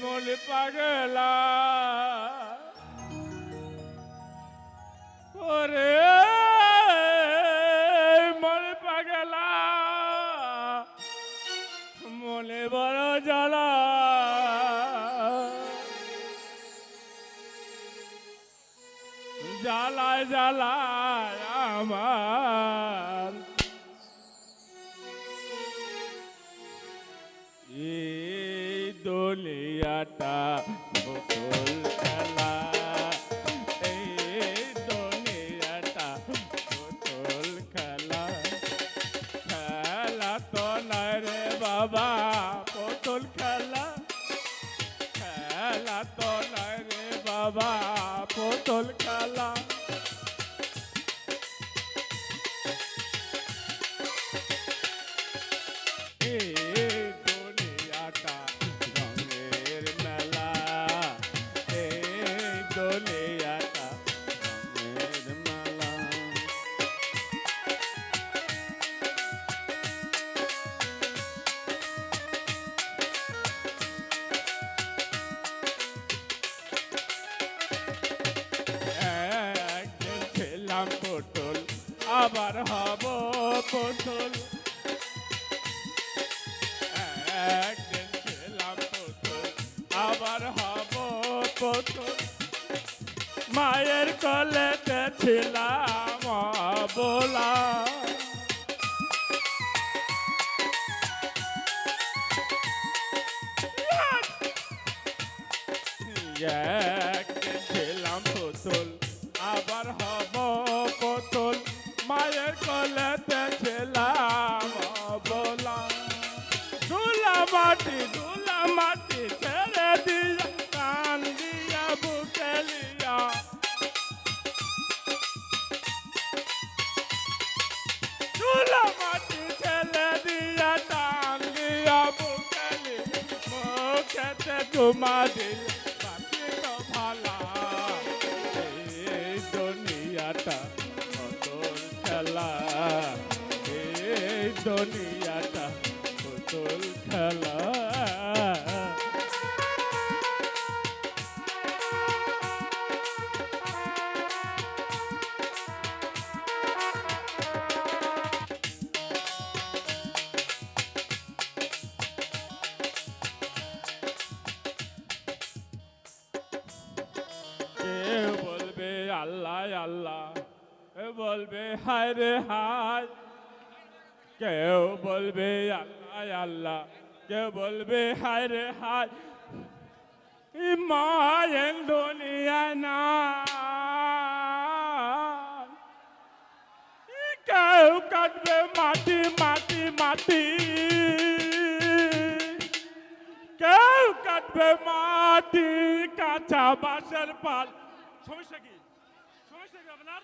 মন পাগলা ওরে মন পাগলা মনে বড় জ্বালা জ্বালায় জ্বালায় আমার এই দুনিয়াটা বকুল খেলা এই দুনিয়াটা বকুল খেলা খেলা তো নাই রে বাবা পুতুল খেলা খেলা তো নাই রে বাবা পুতুল খেলা পুতুল আবার হব পুতুল একদিন ছিলাম পুতুল আবার হব পুতুল মায়ের কোলেতে ছিলাম বলা একদিন ছিলাম পুতুল আবার হব পুতুল মায়ের কোলেতে ছিলাম বলা ধুলা মাটি ছেড়ে দিয়া কান দিয়া বুকে লিয়া ধুলা মাটি ছেড়ে দিয়া টান দিয়া বুকে লিয়া মুখেতে ঘুমা দিল বাকি তো ভালা দুনিয়াটা পুতুল খেলা এই দুনিয়াটা পুতুল খেলা কেউ বলবে আল্লাহ আল্লাহ বলবে হায় রে হায় কেউ বলবে আল্লাহ আল্লাহ কেউ বলবে হায় রে হায় মায়ের দুনিয়া না কেউ কাটবে মাটি মাটি মাটি কেউ কাটবে মাটি কাঁচা বাঁশের পাল সমস্যা কি আপনার